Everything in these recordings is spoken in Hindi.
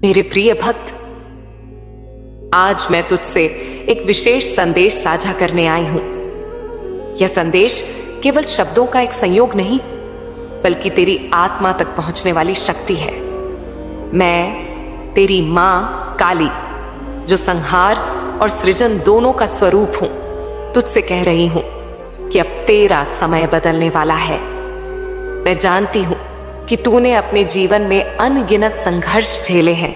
मेरे प्रिय भक्त, आज मैं तुझसे एक विशेष संदेश साझा करने आई हूं। यह संदेश केवल शब्दों का एक संयोग नहीं, बल्कि तेरी आत्मा तक पहुंचने वाली शक्ति है। मैं तेरी मां काली, जो संहार और सृजन दोनों का स्वरूप हूं, तुझसे कह रही हूं कि अब तेरा समय बदलने वाला है। मैं जानती हूं कि तूने अपने जीवन में अनगिनत संघर्ष झेले हैं,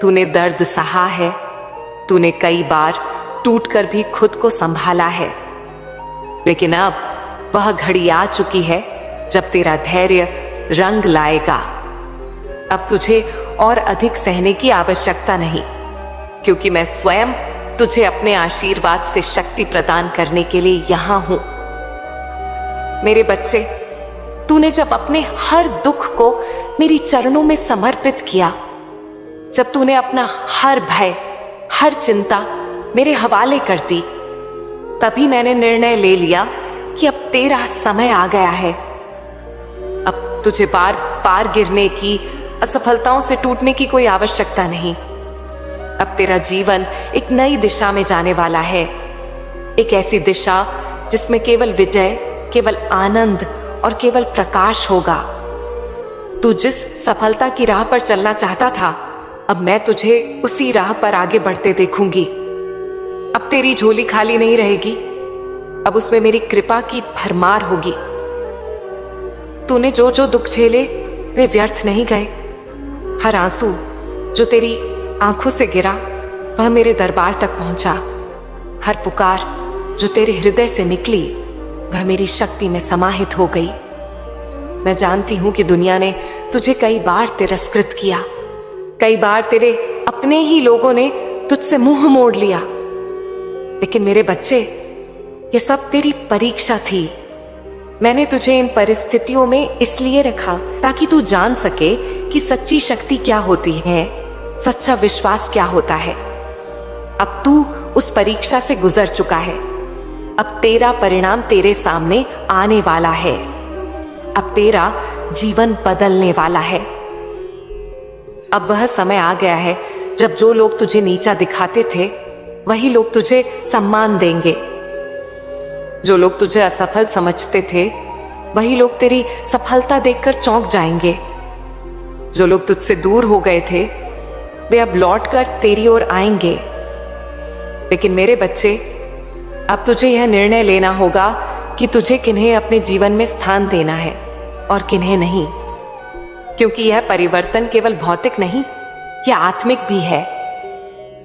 तूने दर्द सहा है, तूने कई बार टूटकर भी खुद को संभाला है। लेकिन अब वह घड़ी आ चुकी है जब तेरा धैर्य रंग लाएगा। अब तुझे और अधिक सहने की आवश्यकता नहीं, क्योंकि मैं स्वयं तुझे अपने आशीर्वाद से शक्ति प्रदान करने के लिए यहां हूं। मेरे बच्चे, तूने जब अपने हर दुख को मेरी चरणों में समर्पित किया, जब तूने अपना हर भय, हर चिंता मेरे हवाले कर दी, तभी मैंने निर्णय ले लिया कि अब तेरा समय आ गया है। अब तुझे बार बार गिरने की, असफलताओं से टूटने की कोई आवश्यकता नहीं। अब तेरा जीवन एक नई दिशा में जाने वाला है, एक ऐसी दिशा जिसमें केवल विजय, केवल आनंद और केवल प्रकाश होगा। तू जिस सफलता की राह पर चलना चाहता था, अब मैं तुझे उसी राह पर आगे बढ़ते देखूंगी। अब तेरी झोली खाली नहीं रहेगी, अब उसमें मेरी कृपा की भरमार होगी। तूने जो जो दुख झेले वे व्यर्थ नहीं गए। हर आंसू जो तेरी आंखों से गिरा वह मेरे दरबार तक पहुंचा। हर पुकार जो तेरे हृदय से निकली वह मेरी शक्ति में समाहित हो गई। मैं जानती हूं कि दुनिया ने तुझे कई बार तिरस्कृत किया, कई बार तेरे अपने ही लोगों ने तुझसे मुंह मोड़ लिया, लेकिन मेरे बच्चे, ये सब तेरी परीक्षा थी। मैंने तुझे इन परिस्थितियों में इसलिए रखा ताकि तू जान सके कि सच्ची शक्ति क्या होती है, सच्चा विश्वास क्या होता है। अब तू उस परीक्षा से गुजर चुका है। अब तेरा परिणाम तेरे सामने आने वाला है। अब तेरा जीवन बदलने वाला है। अब वह समय आ गया है जब जो लोग तुझे नीचा दिखाते थे, वही लोग तुझे सम्मान देंगे। जो लोग तुझे असफल समझते थे, वही लोग तेरी सफलता देखकर चौंक जाएंगे। जो लोग तुझसे दूर हो गए थे, वे अब लौटकर तेरी ओर आएंगे। लेकिन मेरे बच्चे, अब तुझे यह निर्णय लेना होगा कि तुझे किन्हें अपने जीवन में स्थान देना है और किन्हें नहीं, क्योंकि यह परिवर्तन केवल भौतिक नहीं, यह आत्मिक भी है।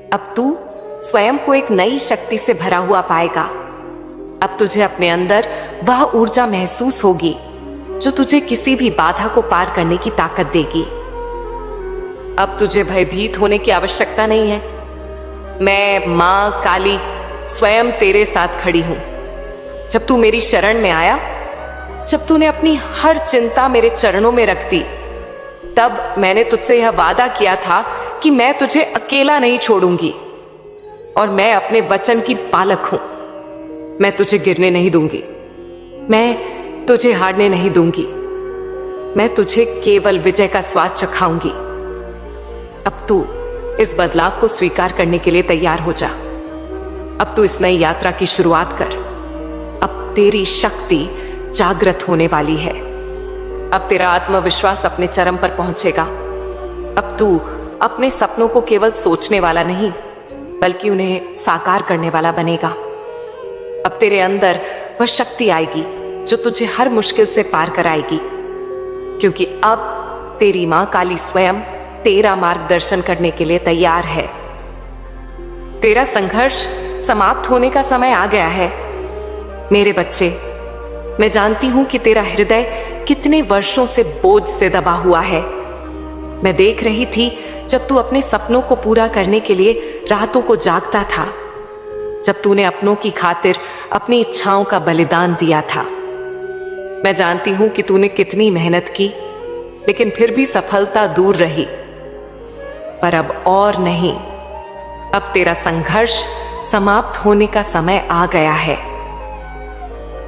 अब तू स्वयं को एक नई शक्ति से भरा हुआ पाएगा। अब तुझे अपने अंदर वह ऊर्जा महसूस होगी जो तुझे किसी भी बाधा को पार करने की ताकत देगी। अब तुझे भयभीत होने की आवश्यकता नहीं है। मैं मां काली स्वयं तेरे साथ खड़ी हूं। जब तू मेरी शरण में आया, जब तूने अपनी हर चिंता मेरे चरणों में रख दी, तब मैंने तुझसे यह वादा किया था कि मैं तुझे अकेला नहीं छोड़ूंगी, और मैं अपने वचन की पालक हूं। मैं तुझे गिरने नहीं दूंगी, मैं तुझे हारने नहीं दूंगी। मैं तुझे केवल विजय का स्वाद चखाऊंगी। अब तू इस बदलाव को स्वीकार करने के लिए तैयार हो जा। अब तू इस नई यात्रा की शुरुआत कर। अब तेरी शक्ति जागृत होने वाली है। अब तेरा आत्मविश्वास अपने चरम पर पहुंचेगा। अब तू अपने सपनों को केवल सोचने वाला नहीं, बल्कि उन्हें साकार करने वाला बनेगा। अब तेरे अंदर वह शक्ति आएगी जो तुझे हर मुश्किल से पार कराएगी, क्योंकि अब तेरी मां काली स्वयं तेरा मार्गदर्शन करने के लिए तैयार है। तेरा संघर्ष समाप्त होने का समय आ गया है। मेरे बच्चे, मैं जानती हूं कि तेरा हृदय कितने वर्षों से बोझ से दबा हुआ है। मैं देख रही थी जब तू अपने सपनों को पूरा करने के लिए रातों को जागता था, जब तूने अपनों की खातिर अपनी इच्छाओं का बलिदान दिया था। मैं जानती हूं कि तूने कितनी मेहनत की, लेकिन फिर भी सफलता दूर रही। पर अब और नहीं, अब तेरा संघर्ष समाप्त होने का समय आ गया है।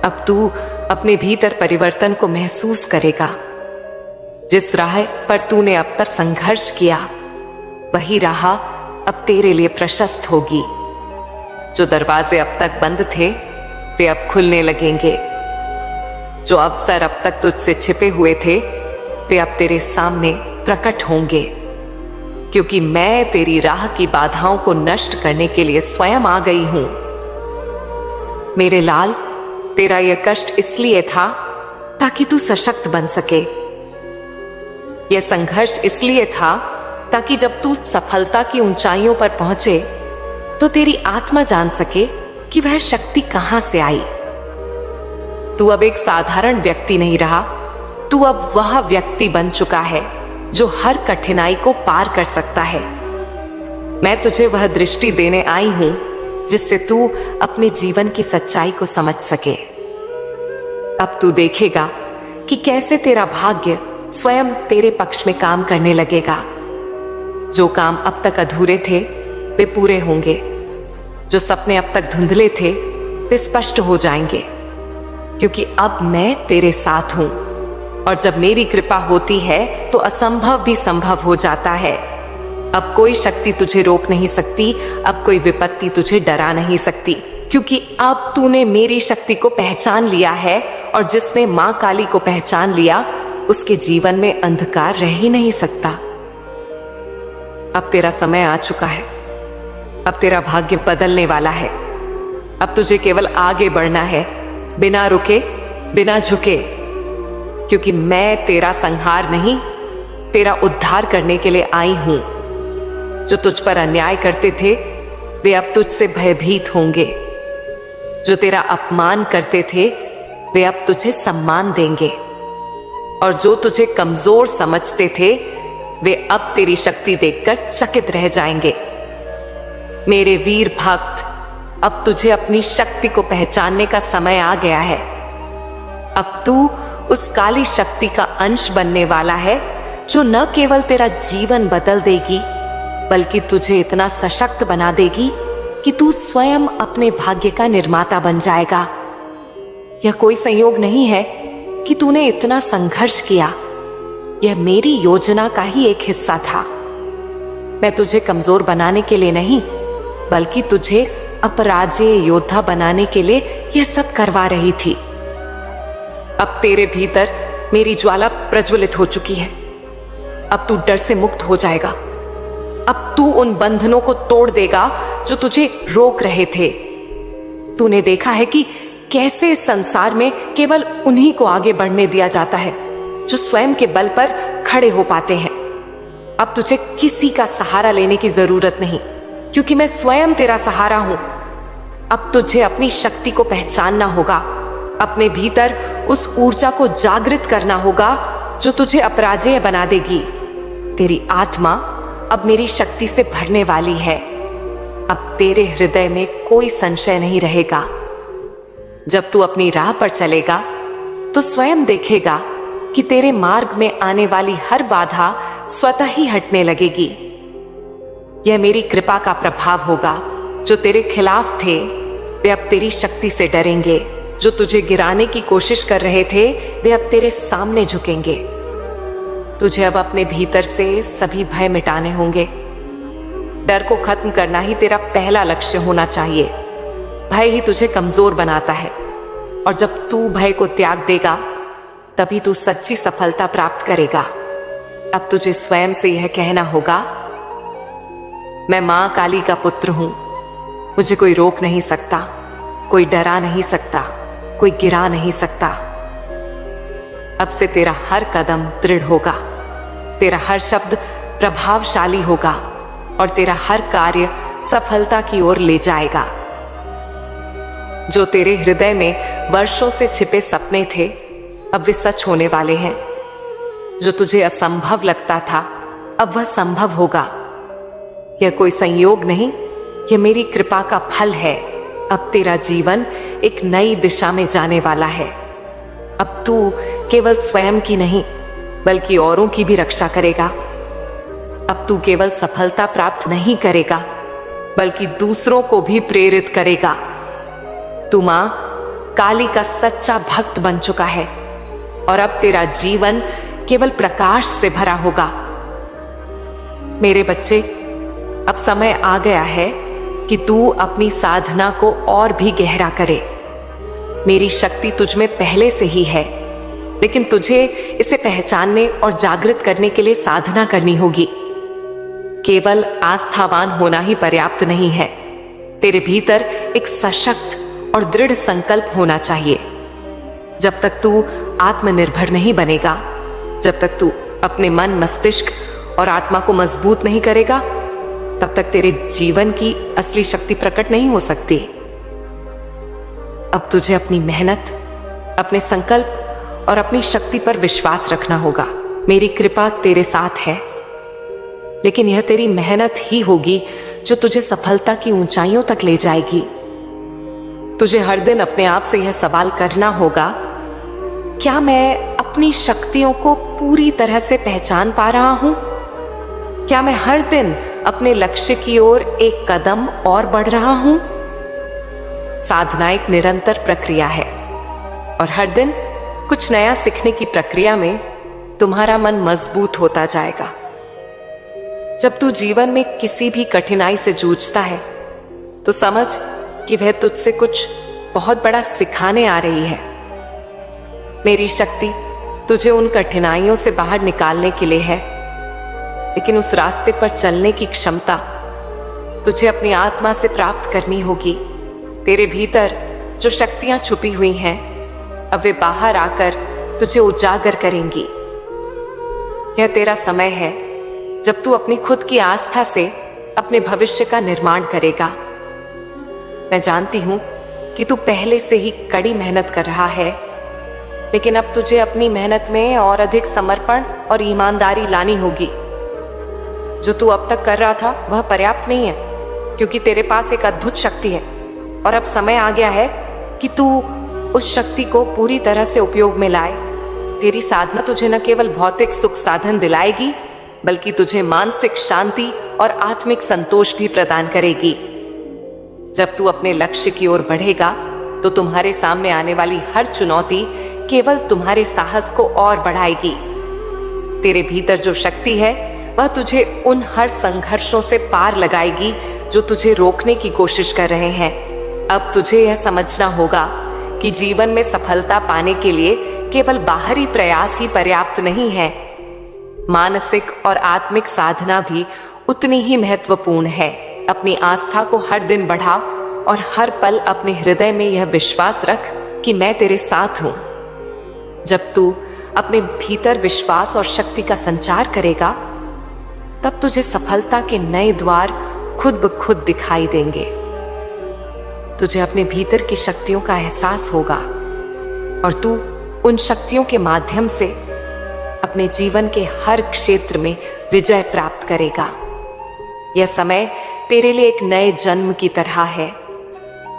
अब तू अपने भीतर परिवर्तन को महसूस करेगा। जिस राह पर तूने अब तक संघर्ष किया, वही राह अब तेरे लिए प्रशस्त होगी। जो दरवाजे अब तक बंद थे वे अब खुलने लगेंगे। जो अवसर अब तक तुझसे छिपे हुए थे वे अब तेरे सामने प्रकट होंगे, क्योंकि मैं तेरी राह की बाधाओं को नष्ट करने के लिए स्वयं आ गई हूं। मेरे लाल, तेरा यह कष्ट इसलिए था ताकि तू सशक्त बन सके। यह संघर्ष इसलिए था ताकि जब तू सफलता की ऊंचाइयों पर पहुंचे तो तेरी आत्मा जान सके कि वह शक्ति कहां से आई। तू अब एक साधारण व्यक्ति नहीं रहा, तू अब वह व्यक्ति बन चुका है जो हर कठिनाई को पार कर सकता है। मैं तुझे वह दृष्टि देने आई हूं जिससे तू अपने जीवन की सच्चाई को समझ सके। अब तू देखेगा कि कैसे तेरा भाग्य स्वयं तेरे पक्ष में काम करने लगेगा। जो काम अब तक अधूरे थे वे पूरे होंगे, जो सपने अब तक धुंधले थे वे स्पष्ट हो जाएंगे, क्योंकि अब मैं तेरे साथ हूं। और जब मेरी कृपा होती है तो असंभव भी संभव हो जाता है। अब कोई शक्ति तुझे रोक नहीं सकती, अब कोई विपत्ति तुझे डरा नहीं सकती, क्योंकि अब तूने मेरी शक्ति को पहचान लिया है। और जिसने मां काली को पहचान लिया उसके जीवन में अंधकार रह ही नहीं सकता। अब तेरा समय आ चुका है, अब तेरा भाग्य बदलने वाला है। अब तुझे केवल आगे बढ़ना है, बिना रुके, बिना झुके, क्योंकि मैं तेरा संहार नहीं, तेरा उद्धार करने के लिए आई हूं। जो तुझ पर अन्याय करते थे वे अब तुझसे भयभीत होंगे। जो तेरा अपमान करते थे वे अब तुझे सम्मान देंगे। और जो तुझे कमजोर समझते थे वे अब तेरी शक्ति देखकर चकित रह जाएंगे। मेरे वीर भक्त, अब तुझे अपनी शक्ति को पहचानने का समय आ गया है। अब तू उस काली शक्ति का अंश बनने वाला है जो न केवल तेरा जीवन बदल देगी बल्कि तुझे इतना सशक्त बना देगी कि तू स्वयं अपने भाग्य का निर्माता बन जाएगा। यह कोई संयोग नहीं है कि तूने इतना संघर्ष किया, यह मेरी योजना का ही एक हिस्सा था। मैं तुझे कमजोर बनाने के लिए नहीं बल्कि तुझे अपराजेय योद्धा बनाने के लिए यह सब करवा रही थी। अब तेरे भीतर मेरी ज्वाला प्रज्वलित हो चुकी है। अब तू डर से मुक्त हो जाएगा। अब तू उन बंधनों को तोड़ देगा जो तुझे रोक रहे थे। तूने देखा है कि कैसे इस संसार में केवल उन्हीं को आगे बढ़ने दिया जाता है जो स्वयं के बल पर खड़े हो पाते हैं। अब तुझे किसी का सहारा लेने की जरूरत नहीं, क्योंकि मैं स्वयं तेरा सहारा हूं। अब तुझे अपनी शक्ति को पहचानना होगा, अपने भीतर उस ऊर्जा को जागृत करना होगा जो तुझे अपराजेय बना देगी। तेरी आत्मा अब मेरी शक्ति से भरने वाली है। अब तेरे हृदय में कोई संशय नहीं रहेगा। जब तू अपनी राह पर चलेगा तो स्वयं देखेगा कि तेरे मार्ग में आने वाली हर बाधा स्वतः ही हटने लगेगी। यह मेरी कृपा का प्रभाव होगा। जो तेरे खिलाफ थे वे अब तेरी शक्ति से डरेंगे। जो तुझे गिराने की कोशिश कर रहे थे वे अब तेरे सामने झुकेंगे। तुझे अब अपने भीतर से सभी भय मिटाने होंगे। डर को खत्म करना ही तेरा पहला लक्ष्य होना चाहिए। भय ही तुझे कमजोर बनाता है, और जब तू भय को त्याग देगा तभी तू सच्ची सफलता प्राप्त करेगा। अब तुझे स्वयं से यह कहना होगा, मैं मां काली का पुत्र हूं, मुझे कोई रोक नहीं सकता, कोई डरा नहीं सकता, कोई गिरा नहीं सकता। अब से तेरा हर कदम दृढ़ होगा, तेरा हर शब्द प्रभावशाली होगा और तेरा हर कार्य सफलता की ओर ले जाएगा। जो तेरे हृदय में वर्षों से छिपे सपने थे अब वे सच होने वाले हैं। जो तुझे असंभव लगता था अब वह संभव होगा। यह कोई संयोग नहीं, यह मेरी कृपा का फल है। अब तेरा जीवन एक नई दिशा में जाने वाला है। अब तू केवल स्वयं की नहीं बल्कि औरों की भी रक्षा करेगा। अब तू केवल सफलता प्राप्त नहीं करेगा बल्कि दूसरों को भी प्रेरित करेगा। तू मां काली का सच्चा भक्त बन चुका है और अब तेरा जीवन केवल प्रकाश से भरा होगा। मेरे बच्चे, अब समय आ गया है कि तू अपनी साधना को और भी गहरा करे। मेरी शक्ति तुझ में पहले से ही है, लेकिन तुझे इसे पहचानने और जागृत करने के लिए साधना करनी होगी। केवल आस्थावान होना ही पर्याप्त नहीं है, तेरे भीतर एक सशक्त और दृढ़ संकल्प होना चाहिए। जब तक तू आत्मनिर्भर नहीं बनेगा, जब तक तू अपने मन, मस्तिष्क और आत्मा को मजबूत नहीं करेगा, तब तक तेरे जीवन की असली शक्ति प्रकट नहीं हो सकती। अब तुझे अपनी मेहनत, अपने संकल्प और अपनी शक्ति पर विश्वास रखना होगा। मेरी कृपा तेरे साथ है, लेकिन यह तेरी मेहनत ही होगी जो तुझे सफलता की ऊंचाइयों तक ले जाएगी। तुझे हर दिन अपने आप से यह सवाल करना होगा, क्या मैं अपनी शक्तियों को पूरी तरह से पहचान पा रहा हूं? क्या मैं हर दिन अपने लक्ष्य की ओर एक कदम और बढ़ रहा हूं? साधना एक निरंतर प्रक्रिया है और हर दिन कुछ नया सीखने की प्रक्रिया में तुम्हारा मन मजबूत होता जाएगा। जब तू जीवन में किसी भी कठिनाई से जूझता है तो समझ कि वह तुझसे कुछ बहुत बड़ा सिखाने आ रही है। मेरी शक्ति तुझे उन कठिनाइयों से बाहर निकालने के लिए है, लेकिन उस रास्ते पर चलने की क्षमता तुझे अपनी आत्मा से प्राप्त करनी होगी। तेरे भीतर जो शक्तियां छुपी हुई हैं, अब वे बाहर आकर तुझे उजागर करेंगी। यह तेरा समय है जब तू अपनी खुद की आस्था से अपने भविष्य का निर्माण करेगा। मैं जानती हूं कि तू पहले से ही कड़ी मेहनत कर रहा है, लेकिन अब तुझे अपनी मेहनत में और अधिक समर्पण और ईमानदारी लानी होगी। जो तू अब तक कर रहा था वह पर्याप्त नहीं है, क्योंकि तेरे पास एक अद्भुत शक्ति है और अब समय आ गया है कि तू उस शक्ति को पूरी तरह से उपयोग में लाए। तेरी साधना तुझे न केवल भौतिक सुख साधन दिलाएगी, बल्कि तुझे मानसिक शांति और आत्मिक संतोष भी प्रदान करेगी। जब तू अपने लक्ष्य की ओर बढ़ेगा तो तुम्हारे सामने आने वाली हर चुनौती केवल तुम्हारे साहस को और बढ़ाएगी। तेरे भीतर जो शक्ति है वह तुझे उन हर संघर्षों से पार लगाएगी जो तुझे रोकने की कोशिश कर रहे हैं। अब तुझे यह समझना होगा कि जीवन में सफलता पाने के लिए केवल बाहरी प्रयास ही पर्याप्त नहीं है। मानसिक और आत्मिक साधना भी उतनी ही महत्वपूर्ण है। अपनी आस्था को हर दिन बढ़ाओ और हर पल अपने हृदय में यह विश्वास रख कि मैं तेरे साथ हूं। जब तू अपने भीतर विश्वास और शक्ति का संचार करेगा, तब तुझे सफलता के नए द्वार खुद ब खुद दिखाई देंगे। तुझे अपने भीतर की शक्तियों का एहसास होगा और तू उन शक्तियों के माध्यम से अपने जीवन के हर क्षेत्र में विजय प्राप्त करेगा। यह समय तेरे लिए एक नए जन्म की तरह है,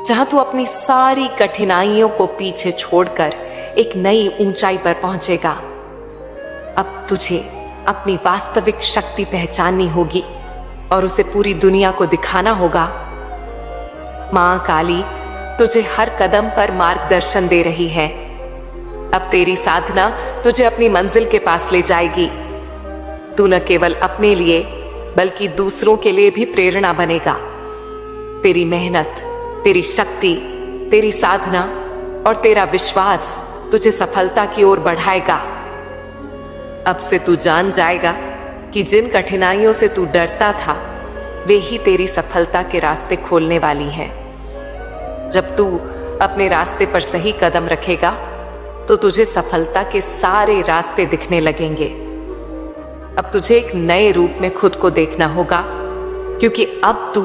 जहां तू अपनी सारी कठिनाइयों को पीछे छोड़कर एक नई ऊंचाई पर पहुंचेगा। अब तुझे अपनी वास्तविक शक्ति पहचाननी होगी और उसे पूरी दुनिया को दिखाना होगा। मां काली तुझे हर कदम पर मार्गदर्शन दे रही है। अब तेरी साधना तुझे अपनी मंजिल के पास ले जाएगी। तू न केवल अपने लिए बल्कि दूसरों के लिए भी प्रेरणा बनेगा। तेरी मेहनत, तेरी शक्ति, तेरी साधना और तेरा विश्वास तुझे सफलता की ओर बढ़ाएगा। अब से तू जान जाएगा कि जिन कठिनाइयों से तू डरता था, वे ही तेरी सफलता के रास्ते खोलने वाली हैं। जब तू अपने रास्ते पर सही कदम रखेगा तो तुझे सफलता के सारे रास्ते दिखने लगेंगे। अब तुझे एक नए रूप में खुद को देखना होगा, क्योंकि अब तू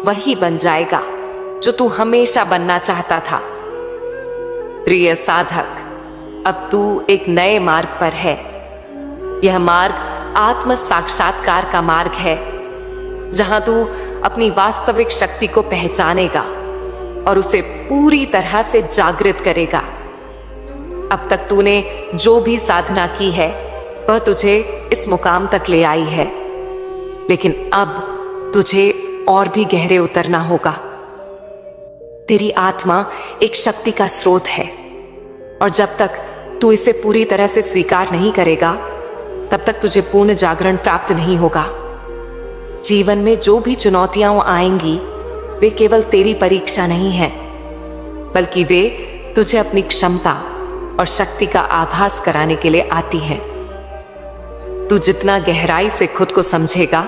वही बन जाएगा जो तू हमेशा बनना चाहता था। प्रिय साधक, अब तू एक नए मार्ग पर है। यह मार्ग आत्म साक्षात्कार का मार्ग है, जहां तू अपनी वास्तविक शक्ति को पहचानेगा और उसे पूरी तरह से जागृत करेगा। अब तक तूने जो भी साधना की है वह तुझे इस मुकाम तक ले आई है, लेकिन अब तुझे और भी गहरे उतरना होगा। तेरी आत्मा एक शक्ति का स्रोत है और जब तक तू इसे पूरी तरह से स्वीकार नहीं करेगा, तब तक तुझे पूर्ण जागरण प्राप्त नहीं होगा। जीवन में जो भी चुनौतियां आएंगी वे केवल तेरी परीक्षा नहीं है, बल्कि वे तुझे अपनी क्षमता और शक्ति का आभास कराने के लिए आती हैं। तू जितना गहराई से खुद को समझेगा,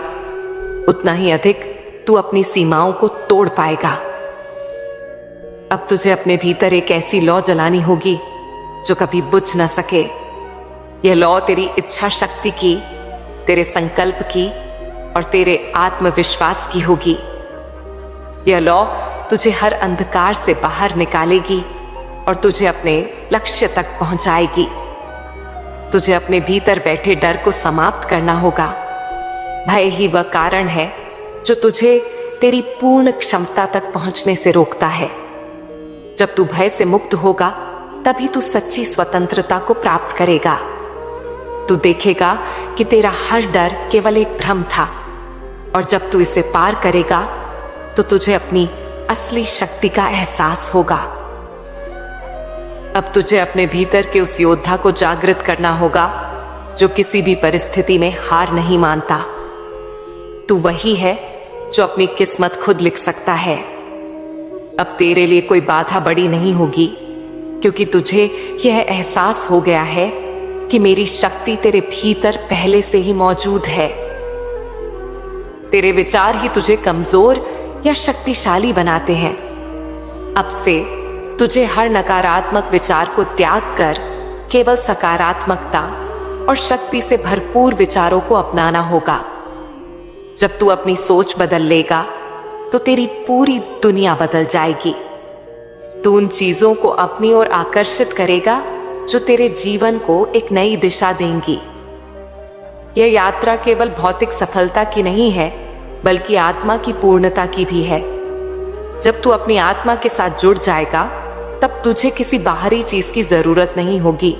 उतना ही अधिक तू अपनी सीमाओं को तोड़ पाएगा। अब तुझे अपने भीतर एक ऐसी लौ जलानी होगी जो कभी बुझ न सके। यह लौ तेरी इच्छा शक्ति की, तेरे संकल्प की और तेरे आत्मविश्वास की होगी। यह लौ तुझे हर अंधकार से बाहर निकालेगी और तुझे अपने लक्ष्य तक पहुंचाएगी। तुझे अपने भीतर बैठे डर को समाप्त करना होगा। भय ही वह कारण है जो तुझे तेरी पूर्ण क्षमता तक पहुंचने से रोकता है। जब तू भय से मुक्त होगा, तभी तू सच्ची स्वतंत्रता को प्राप्त करेगा। तू देखेगा कि तेरा हर डर केवल एक भ्रम था, और जब तू इसे पार करेगा तो तुझे अपनी असली शक्ति का एहसास होगा। अब तुझे अपने भीतर के उस योद्धा को जागृत करना होगा जो किसी भी परिस्थिति में हार नहीं मानता। तू वही है जो अपनी किस्मत खुद लिख सकता है। अब तेरे लिए कोई बाधा बड़ी नहीं होगी, क्योंकि तुझे यह एहसास हो गया है कि मेरी शक्ति तेरे भीतर पहले से ही मौजूद है। तेरे विचार ही तुझे कमजोर या शक्तिशाली बनाते हैं। अब से तुझे हर नकारात्मक विचार को त्याग कर केवल सकारात्मकता और शक्ति से भरपूर विचारों को अपनाना होगा। जब तू अपनी सोच बदल लेगा तो तेरी पूरी दुनिया बदल जाएगी। तू उन चीजों को अपनी ओर आकर्षित करेगा जो तेरे जीवन को एक नई दिशा देंगी। यह यात्रा केवल भौतिक सफलता की नहीं है, बल्कि आत्मा की पूर्णता की भी है। जब तू अपनी आत्मा के साथ जुड़ जाएगा, तब तुझे किसी बाहरी चीज की जरूरत नहीं होगी।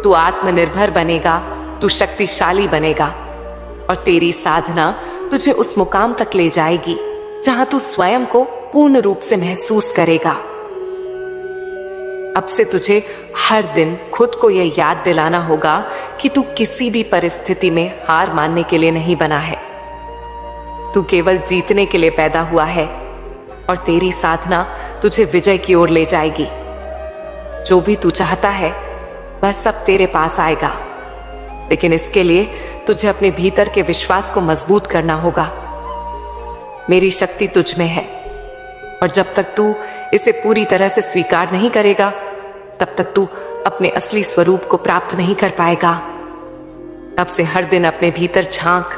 तू आत्मनिर्भर बनेगा, तू शक्तिशाली बनेगा, और तेरी साधना तुझे उस मुकाम तक ले जाएगी जहां तू स्वयं को पूर्ण रूप से महसूस करेगा। अब से तुझे हर दिन खुद को यह याद दिलाना होगा कि तू किसी भी परिस्थिति में हार मानने के लिए नहीं बना है। तू केवल जीतने के लिए पैदा हुआ है, और तेरी साधना तुझे विजय की ओर ले जाएगी। जो भी तू चाहता है वह सब तेरे पास आएगा, लेकिन इसके लिए तुझे अपने भीतर के विश्वास को मजबूत करना होगा। मेरी शक्ति तुझ में है, और जब तक तू इसे पूरी तरह से स्वीकार नहीं करेगा, तब तक तू अपने असली स्वरूप को प्राप्त नहीं कर पाएगा। अब से हर दिन अपने भीतर झांक,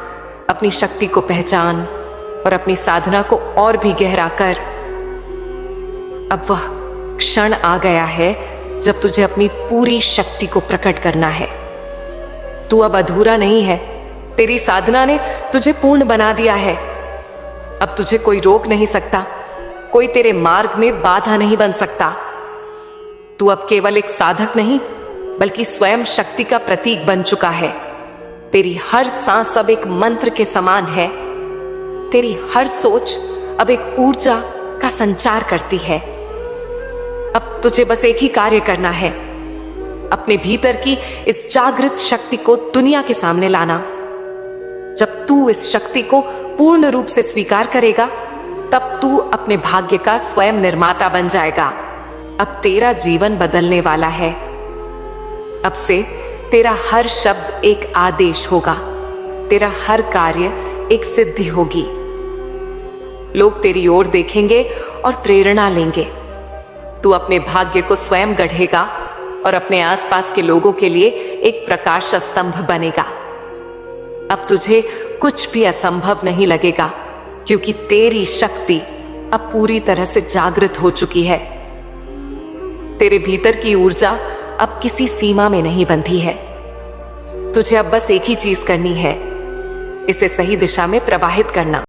अपनी शक्ति को पहचान और अपनी साधना को और भी गहरा कर। अब वह क्षण आ गया है जब तुझे अपनी पूरी शक्ति को प्रकट करना है। तू अब अधूरा नहीं है, तेरी साधना ने तुझे पूर्ण बना दिया है। अब तुझे कोई रोक नहीं सकता, कोई तेरे मार्ग में बाधा नहीं बन सकता। तू अब केवल एक साधक नहीं, बल्कि स्वयं शक्ति का प्रतीक बन चुका है। तेरी हर सांस अब एक मंत्र के समान है। तेरी हर सोच अब एक ऊर्जा का संचार करती है। अब तुझे बस एक ही कार्य करना है, अपने भीतर की इस जागृत शक्ति को दुनिया के सामने लाना। जब तू इस शक्ति को पूर्ण रूप से स्वीकार करेगा, तब तू अपने भाग्य का स्वयं निर्माता बन जाएगा। अब तेरा जीवन बदलने वाला है। अब से तेरा हर शब्द एक आदेश होगा, तेरा हर कार्य एक सिद्धि होगी। लोग तेरी ओर देखेंगे और प्रेरणा लेंगे। तू अपने भाग्य को स्वयं गढ़ेगा और अपने आसपास के लोगों के लिए एक प्रकाश स्तंभ बनेगा। अब तुझे कुछ भी असंभव नहीं लगेगा, क्योंकि तेरी शक्ति अब पूरी तरह से जागृत हो चुकी है। तेरे भीतर की ऊर्जा अब किसी सीमा में नहीं बंधी है। तुझे अब बस एक ही चीज करनी है, इसे सही दिशा में प्रवाहित करना।